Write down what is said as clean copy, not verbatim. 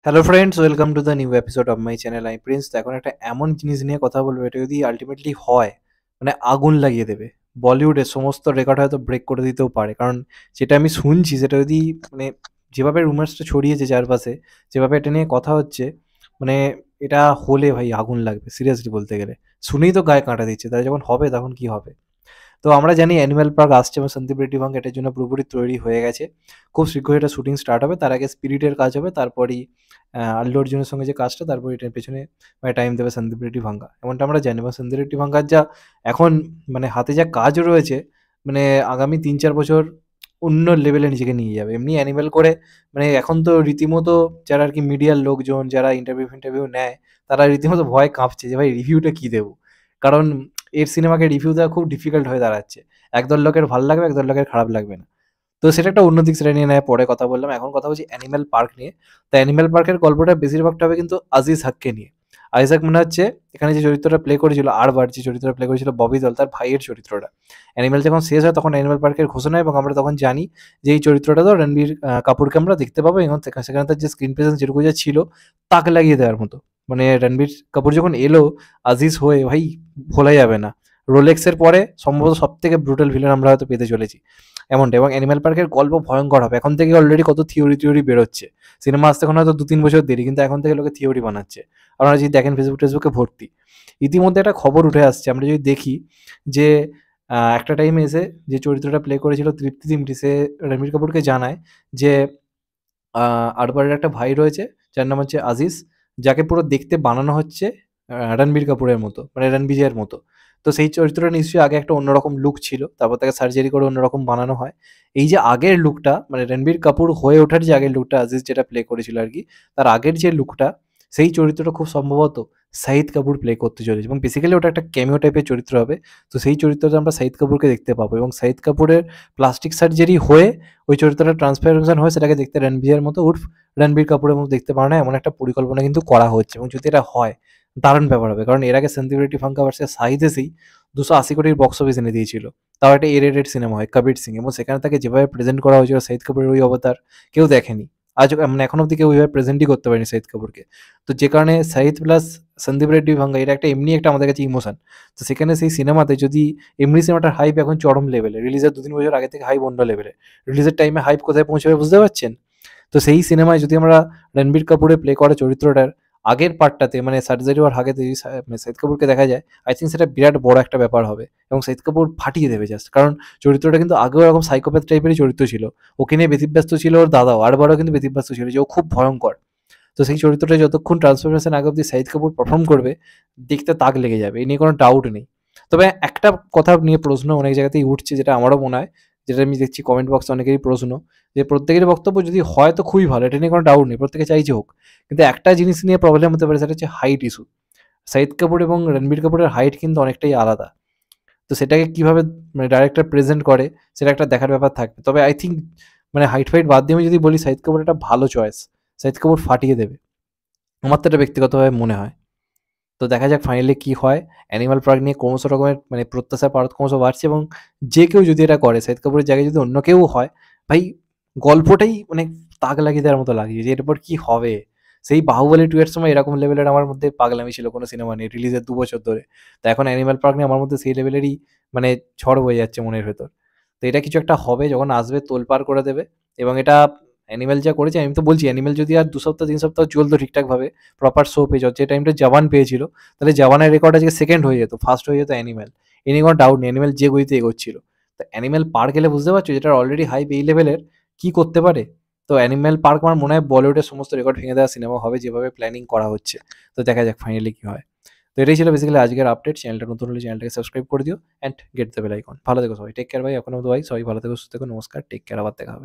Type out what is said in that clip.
Hello friends, welcome to the new episode of my channel. আমি Prince. তো এখন একটা এমন জিনিস নিয়ে কথা বলবো, এটা যদি আলটিমেটলি হয় মানে আগুন লাগিয়ে দেবে। বলিউডের সমস্ত রেকর্ড হয়তো ব্রেক করে দিতেও পারে, কারণ যেটা আমি শুনছি সেটা যদি মানে যেভাবে রুমার্সটা ছড়িয়েছে চারপাশে, যেভাবে এটা নিয়ে কথা হচ্ছে, মানে এটা হলে ভাই আগুন লাগবে সিরিয়াসলি বলতে গেলে। শুনেই তো গায়ে কাঁটা দিচ্ছে, তাই যখন হবে তখন কি হবে। তো আমরা জানি অ্যানিম্যাল পার্ক আসছে এবং সন্দীপ রেড্ডি ভাঙ এটার জন্য পুরোপুরি তৈরি হয়ে গেছে। খুব শীঘ্রই এটা শুটিং স্টার্ট হবে। তার আগে স্পিরিটের কাজ হবে, তারপরেই আল্লু অর্জুনের সঙ্গে যে কাজটা, তারপর এটার পেছনে মানে টাইম দেবে সন্দীপ রেড্ডি ভাঙ্গা, এমনটা আমরা জানি। এবং সন্দীপ রেড্ডি ভাঙ্গার যা এখন মানে হাতে যা কাজ রয়েছে, মানে আগামী ৩-৪ বছর অন্য লেভেলে নিজেকে নিয়ে যাবে এমনি অ্যানিমেল করে। মানে এখন তো রীতিমতো যারা আর কি মিডিয়ার লোকজন যারা ইন্টারভিউ ফিন্টারভিউ নেয়, তারা রীতিমতো ভয় কাঁপছে যে ভাই রিভিউটা কী দেবো। কারণ এর সিনেমাকে রিভিউ দেওয়া খুব ডিফিকাল্ট হয়ে দাঁড়াচ্ছে। একদল লোকের ভাল লাগবে, একদল লোকের খারাপ লাগবে না। তো সেটা একটা অন্য দিক, সেটা নিয়ে নয় পরে কথা বললাম। এখন কথা বলছি অ্যানিম্যাল পার্ক নিয়ে। তো অ্যানিম্যাল পার্কের গল্পটা বেশিরভাগটা হবে কিন্তু আজিজ হককে নিয়ে। আজিজ হক মনে হচ্ছে এখানে যে চরিত্রটা প্লে করেছিল, আরবার যে চরিত্রটা প্লে করেছিল ববি দল, তার ভাইয়ের চরিত্রটা। অ্যানিম্যাল যখন শেষ হয় তখন অ্যানিম্যাল পার্কের ঘোষণা হয় এবং আমরা তখন জানি যে এই চরিত্রটা তো রণবীর কাপুরকে আমরা দেখতে পাবো এবং সেখানে তার যে স্ক্রিন প্রেজেন্স যেটুকু যা ছিল, তাক লাগিয়ে দেওয়ার মতো। মানে রণবীর কাপুর যখন এলো আজিজ হয়ে, ভাই ভোলা যাবে না। রোলেক্সের পরে সম্ভবত সবথেকে ব্রুটাল ভিলেন আমরা হয়তো পেতে চলেছি এমনটা। এবং অ্যানিম্যাল পার্কের গল্প ভয়ঙ্কর হবে। এখন থেকে অলরেডি কত থিওরি বেরোচ্ছে। সিনেমা আসতে এখন হয়তো ২-৩ বছর দেরি, কিন্তু এখন থেকে লোকে থিওরি বানাচ্ছে। আপনারা যদি দেখেন ফেসবুকে ভর্তি। ইতিমধ্যে একটা খবর উঠে আসছে, আমরা যদি দেখি যে একটা টাইমে এসে যে চরিত্রটা প্লে করেছিল তৃপ্তি ডিমরি, সে রণবীর কাপুরকে জানায় যে আরবারের একটা ভাই রয়েছে যার নাম হচ্ছে আজিজ, যাকে পুরো দেখতে বানানো হচ্ছে রণবীর কাপুরের মতো, মানে রণবিজয়ের মতো। তো সেই চরিত্রটা নিশ্চয়ই আগে একটা অন্যরকম লুক ছিল, তারপর তাকে সার্জারি করে অন্যরকম বানানো হয়। এই যে আগের লুকটা, মানে রণবীর কাপুর হয়ে ওঠার যে আগের লুকটা আজিজ যেটা প্লে করেছিল আর কি, তার আগের যে লুকটা, সেই চরিত্রটা খুব সম্ভবত শাহিদ কাপুর প্লে করতে চলেছে এবং বেসিক্যালি ওটা একটা ক্যামিও টাইপের চরিত্র হবে। তো সেই চরিত্রটা আমরা শাহিদ কাপুরকে দেখতে পাবো এবং শাহিদ কাপুরের প্লাস্টিক সার্জারি হয়ে ওই চরিত্রটা ট্রান্সফরমেশন হয়ে সেটাকে দেখতে রণবীরের মতো উর্ফ রণবীর কাপুরের মতো দেখতে পারে না, এমন একটা পরিকল্পনা কিন্তু করা হচ্ছে। এবং যদি এটা হয় দারুণ ব্যাপার হবে, কারণ এর আগে সন্দীপ রেড্ডি ফাঙ্কা ভার্সেস শাহিদ এসেই 280 কোটির বক্স অফিস এনে দিয়েছিল। তাও একটা এ রেটেড সিনেমা হয় কবির সিং, এবং সেখানে তাকে যেভাবে প্রেজেন্ট করা হয়েছিল শাহিদ কাপুরের ওই অবতার কেউ দেখেনি। আজ মানে এখন অব্দি কেউ ওইভাবে প্রেজেন্টই করতে পারেনি শাহিদ কাপুরকে। তো যে কারণে শাহিদ প্লাস সন্দীপ রেড্ডি ভাঙ্গা এটা একটা এমনি একটা আমাদের কাছে ইমোশন। তো সেখানে সেই সিনেমাতে যদি এমনি সিনেমাটার হাইপ এখন চরম লেভেলে, রিলিজের ২-৩ বছর আগে থেকে হাইপ অন্য লেভেলে, রিলিজের টাইমে হাইপ কোথায় পৌঁছাবে বুঝতে পারছেন? তো সেই সিনেমায় যদি আমরা রণবীর কাপুরের প্লে করা চরিত্রটার আগের পার্টটাতে, মানে সার্জারি হওয়ার আগে যদি মানে শাহিদ কাপুরকে দেখা যায়, আই থিঙ্ক সেটা বিরাট বড় একটা ব্যাপার হবে এবং শাহিদ কাপুর ফাটিয়ে দেবে জাস্ট। কারণ চরিত্রটা কিন্তু আগেও এরকম সাইকোপ্যাথ টাইপেরই চরিত্র ছিল। ওকে নিয়ে ব্যতিব্যস্ত ছিল ওর দাদাও, আরবারও কিন্তু ব্যতিব্যস্ত ছিল যে ও খুব ভয়ঙ্কর। তো সেই চরিত্রটা যতক্ষণ ট্রান্সফরমেশন আগে অব্দি শাহিদ কাপুর পারফর্ম করবে, দেখতে তাক লেগে যাবে, এই নিয়ে কোনো ডাউট নেই। তবে একটা কথা নিয়ে প্রশ্ন অনেক জায়গাতেই উঠছে, যেটা আমারও মনে হয়, যেটা আমি দেখছি কমেন্ট বক্সে অনেকেরই প্রশ্ন, যে প্রত্যেকেরই বক্তব্য যদি হয় তো খুবই ভালো, এটা নিয়ে কোনো ডাউট নেই, প্রত্যেকে চাইছে হোক। কিন্তু একটা জিনিস নিয়ে প্রবলেম হতে পারে, সেটা হচ্ছে হাইট ইস্যু। শাহিদ কাপুর এবং রণবীর কাপুরের হাইট কিন্তু অনেকটাই আলাদা। তো সেটাকে কিভাবে মানে ডাইরেক্টর প্রেজেন্ট করে, সেটা একটা দেখার ব্যাপার থাকবে। তবে আই থিঙ্ক মানে হাইট ফাইট বাদ দিয়ে আমি যদি বলি, শাহিদ কাপুর একটা ভালো চয়েস। শাহিদ কাপুর ফাটিয়ে দেবে, আমার তো এটা ব্যক্তিগতভাবে মনে হয়। তো দেখা যাক ফাইনালি কি হয়। অ্যানিমাল পার্ক নিয়ে ক্রমশ রকমের মানে প্রত্যাশা পারত ক্রমশ বাড়ছে, এবং যে কেউ যদি এটা করে, শাহিদ কাপুরের জায়গায় যদি অন্য কেউ হয়, ভাই গল্পটাই মানে তাক লাগিয়ে দেওয়ার মতো লাগে যে এরপর কি হবে। সেই বাহুবলী 2 এর সময় এরকম লেভেলের আমার মধ্যে পাগলামি ছিল কোনো সিনেমা নিয়ে রিলিজের ২ বছর ধরে। তো এখন অ্যানিমাল পার্ক নিয়ে আমার মধ্যে সেই লেভেলেরই মানে ঝড় বয়ে যাচ্ছে মনের ভেতর। তো এটা কিছু একটা হবে, যখন আসবে তোলপাড় করে দেবে। এবং এটা অ্যানিমেল যা করেছে, আমি তো বলছি অ্যানিমেল যদি আর ২ সপ্তাহ ৩ সপ্তাহ চলতো ঠিকঠাকভাবে, প্রপার শো পেয়ে যে টাইমটা জওয়ান পেয়েছিল, তাহলে জওয়ানের রেকর্ড আজকে সেকেন্ড হয়ে যেত, ফার্স্ট হয়ে যেত অ্যানিমেল। এ নিয়ে কোনো ডাউট নেই, অ্যানিমেল যে গতিতে এগোচ্ছিল। তো অ্যানিমেল পার্ক এলে বুঝতে পারছো যেটার অলরেডি হাইপ এই লেভেলের, কি করতে পারে। তো অ্যানিমেল পার্ক আমার মনে হয় বলিউডের সমস্ত রেকর্ড ভেঙে দেওয়া সিনেমা হবে, যেভাবে প্ল্যানিং করা হচ্ছে। তো দেখা যাক ফাইনালি কি হয়। তো এটাই ছিল বেসিক্যালি আজকের আপডেট। চ্যানেলটা নতুন হলে চ্যানেলটাকে সাবস্ক্রাইব করে দিও and get the bell icon. ভালো থেকো সবাই, টেক কেয়ার ভাই। এখনো তো ভাই সবাই ভালো থেকো, সুস্থ থেকো, নমস্কার, টেক কেয়ার, আবার দেখা হবে।